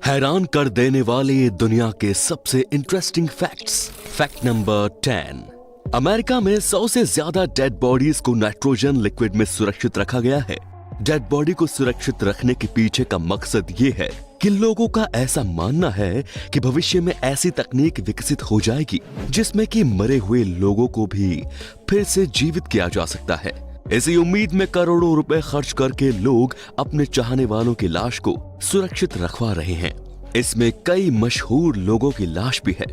हैरान कर देने वाले दुनिया के सबसे interesting facts. Fact number 10। America में 100 से ज्यादा डेड बॉडीज को नाइट्रोजन लिक्विड में सुरक्षित रखा गया है। डेड बॉडी को सुरक्षित रखने के पीछे का मकसद ये है कि लोगों का ऐसा मानना है कि भविष्य में ऐसी तकनीक विकसित हो जाएगी जिसमें कि मरे हुए लोगों को भी फिर से जीवित किया जा सकता है। इसी उम्मीद में करोड़ों रुपए खर्च करके लोग अपने चाहने वालों की लाश को सुरक्षित रखवा रहे हैं। इसमें कई मशहूर लोगों की लाश भी है,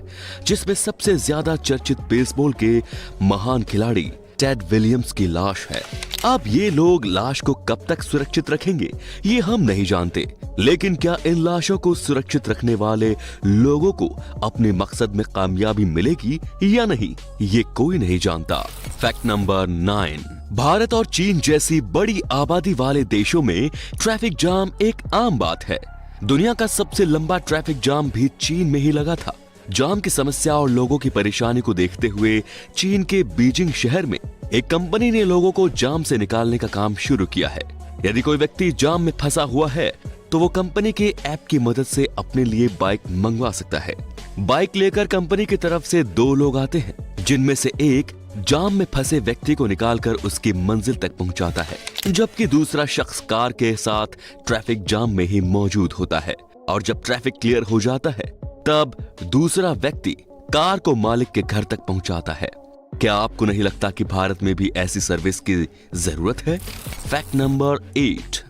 जिसमें सबसे ज्यादा चर्चित बेसबॉल के महान खिलाड़ी टेड विलियम्स की लाश है। अब ये लोग लाश को कब तक सुरक्षित रखेंगे ये हम नहीं जानते, लेकिन क्या इन लाशों को सुरक्षित रखने वाले लोगों को अपने मकसद में कामयाबी मिलेगी या नहीं, ये कोई नहीं जानता। Fact number 9। भारत और चीन जैसी बड़ी आबादी वाले देशों में ट्रैफिक जाम एक आम बात है। दुनिया का सबसे लंबा ट्रैफिक जाम भी चीन में ही लगा था। जाम की समस्या और लोगों की परेशानी को देखते हुए चीन के बीजिंग शहर में एक कंपनी ने लोगों को जाम से निकालने का काम शुरू किया है। यदि कोई व्यक्ति जाम में फंसा हुआ है तो वो कंपनी के ऐप की मदद से अपने लिए बाइक मंगवा सकता है। बाइक लेकर कंपनी की तरफ से 2 लोग आते हैं, जिनमें से एक जाम में फंसे व्यक्ति को निकालकर उसकी मंजिल तक पहुंचाता है, जबकि दूसरा शख्स कार के साथ ट्रैफिक जाम में ही मौजूद होता है। और जब ट्रैफिक क्लियर हो जाता है तब दूसरा व्यक्ति कार को मालिक के घर तक पहुंचाता है। क्या आपको नहीं लगता कि भारत में भी ऐसी सर्विस की जरूरत है? Fact number 8।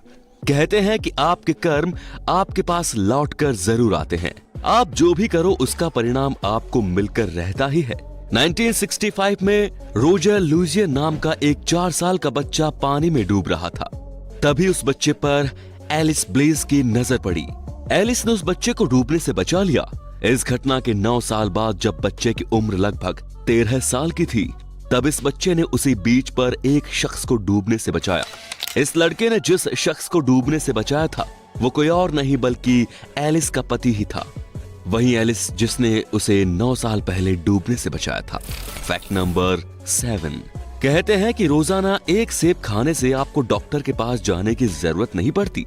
कहते हैं कि आपके कर्म आपके पास लौटकर जरूर आते हैं। आप जो भी करो उसका परिणाम आपको मिलकर रहता ही है। 1965 में रोजर लुजियर नाम का एक 4 साल का बच्चा पानी में डूब रहा था। तभी उस बच्चे पर एलिस ब्लेज की नजर पड़ी। एलिस ने उस बच्चे को डूबने से बचा लिया। इस घटना के 9 साल बाद जब बच्चे की उम्र लगभग 13 साल की थी, तब इस बच्चे ने उसी बीच पर एक शख्स को डूबने से बचाया। इस लड़के ने जिस शख्स को डूबने से बचाया था वो कोई और नहीं बल्कि एलिस का पति ही था। वही एलिस जिसने उसे 9 साल पहले डूबने से बचाया था। Fact number 7। कहते हैं कि रोजाना एक सेब खाने से आपको डॉक्टर के पास जाने की जरूरत नहीं पड़ती,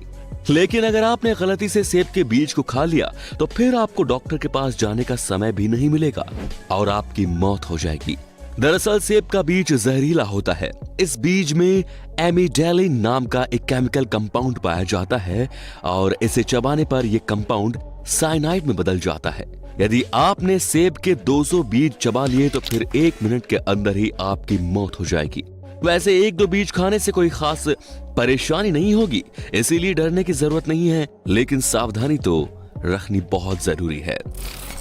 लेकिन अगर आपने गलती से सेब के बीज को खा लिया तो फिर आपको डॉक्टर के पास जाने का समय भी नहीं मिलेगा और आपकी मौत हो जाएगी। दरअसल सेब का बीज जहरीला होता है। इस बीज में एमिडेलिन नाम का एक केमिकल कंपाउंड पाया जाता है और इसे चबाने पर यह कंपाउंड साइनाइड में बदल जाता है। यदि आपने सेब के 200 बीज चबा लिए तो फिर 1 मिनट के अंदर ही आपकी मौत हो जाएगी। वैसे 1-2 बीज खाने से कोई खास परेशानी नहीं होगी, इसीलिए डरने की जरूरत नहीं है, लेकिन सावधानी तो रखनी बहुत जरूरी है।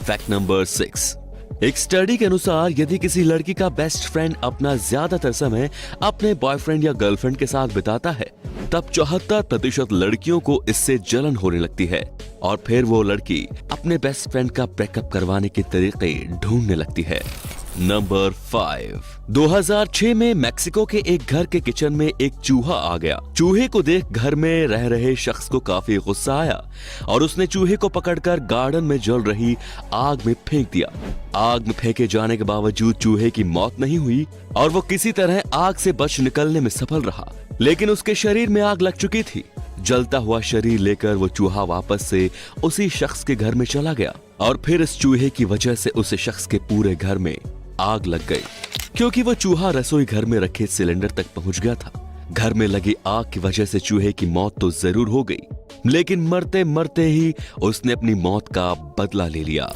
Fact number 6। एक स्टडी के अनुसार यदि किसी लड़की का बेस्ट फ्रेंड अपना ज्यादातर समय अपने बॉयफ्रेंड या गर्लफ्रेंड के साथ बिताता है, तब 74% लड़कियों को इससे जलन होने लगती है और फिर वो लड़की अपने बेस्ट फ्रेंड का ब्रेकअप करवाने के तरीके ढूंढने लगती है। नंबर 5। 2006 में मेक्सिको के एक घर के किचन में एक चूहा आ गया। चूहे को देख घर में रह रहे शख्स को काफी गुस्सा आया और उसने चूहे को पकड़कर गार्डन में जल रही आग में फेंक दिया। आग में फेंके जाने के बावजूद चूहे की मौत नहीं हुई और वो किसी तरह आग से बच निकलने में सफल रहा, लेकिन उसके शरीर में आग लग चुकी थी। जलता हुआ शरीर लेकर वो चूहा वापस से उसी शख्स के घर में चला गया और फिर इस चूहे की वजह से उस शख्स के पूरे घर में आग लग गई, क्योंकि वो चूहा रसोई घर में रखे सिलेंडर तक पहुंच गया था। घर में लगी आग की वजह से चूहे की मौत तो जरूर हो गई, लेकिन मरते मरते ही उसने अपनी मौत का बदला ले लिया।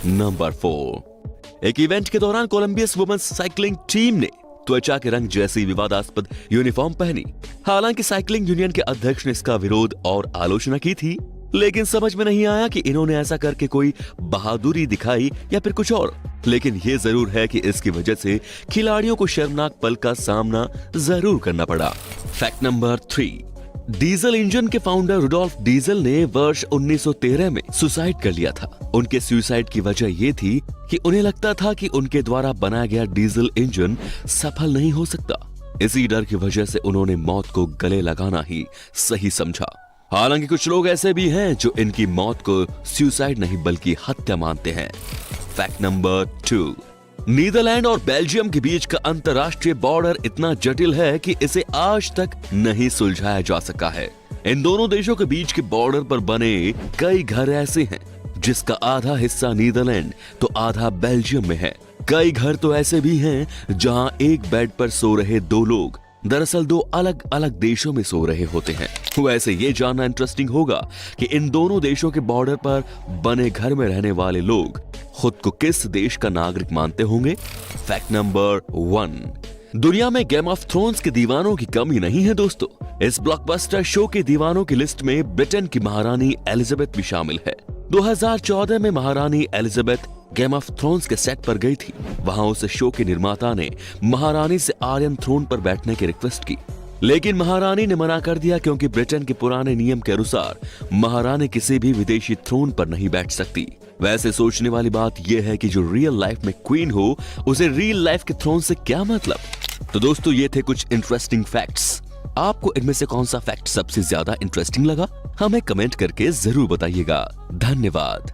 नंबर 4। एक इवेंट के दौरान कोलंबियस वुमेन्स साइकिलिंग टीम ने त्वचा के रंग जैसी विवादास्पद यूनिफॉर्म पहनी। हालांकि साइकिलिंग यूनियन के अध्यक्ष ने इसका विरोध और आलोचना की थी, लेकिन समझ में नहीं आया कि इन्होंने ऐसा करके कोई बहादुरी दिखाई या फिर कुछ और। लेकिन ये जरूर है कि इसकी वजह से खिलाड़ियों को शर्मनाक पल का सामना जरूर करना पड़ा। Fact number 3। डीजल इंजन के फाउंडर रुडोल्फ डीजल ने वर्ष 1913 में सुसाइड कर लिया था। उनके सुसाइड की वजह ये थी कि उन्हें लगता था कि उनके द्वारा बनाया गया डीजल इंजन सफल नहीं हो सकता। इसी डर की वजह से उन्होंने मौत को गले लगाना ही सही समझा। हालांकि कुछ लोग ऐसे भी हैं जो इनकी मौत को सुसाइड नहीं बल्कि हत्या मानते हैं। Fact number 2। नीदरलैंड और बेल्जियम के बीच का अंतर्राष्ट्रीय बॉर्डर इतना जटिल है कि इसे आज तक नहीं सुलझाया जा सका है। इन दोनों देशों के बीच के बॉर्डर पर बने कई घर ऐसे हैं जिसका आधा हिस्सा नीदरलैंड तो आधा बेल्जियम में है। कई घर तो ऐसे भी हैं जहां एक बेड पर सो रहे दो लोग दरअसल दो अलग अलग देशों में सो रहे होते हैं। वैसे ये जानना इंटरेस्टिंग होगा कि इन दोनों देशों के बॉर्डर पर बने घर में रहने वाले लोग खुद को किस देश का नागरिक मानते होंगे। फैक्ट नंबर 1, दुनिया में गेम ऑफ थ्रोन्स के दीवानों की कमी नहीं है दोस्तों। इस ब्लॉकबस्टर शो के दीवानों की लिस्ट में ब्रिटेन की महारानी एलिजाबेथ भी शामिल है। 2014 में महारानी एलिजाबेथ गेम ऑफ थ्रोन्स के सेट पर गई थी। वहां उस शो के निर्माता ने महारानी से आयरन थ्रोन पर बैठने की रिक्वेस्ट की, लेकिन महारानी ने मना कर दिया क्योंकि ब्रिटेन के पुराने नियम के अनुसार महारानी किसी भी विदेशी थ्रोन पर नहीं बैठ सकती। वैसे सोचने वाली बात यह है कि जो रियल लाइफ में क्वीन हो उसे रियल लाइफ के थ्रोन से क्या मतलब। तो दोस्तों ये थे कुछ इंटरेस्टिंग फैक्ट्स। आपको इनमें से कौन सा फैक्ट सबसे ज्यादा इंटरेस्टिंग लगा हमें कमेंट करके जरूर बताइएगा। धन्यवाद।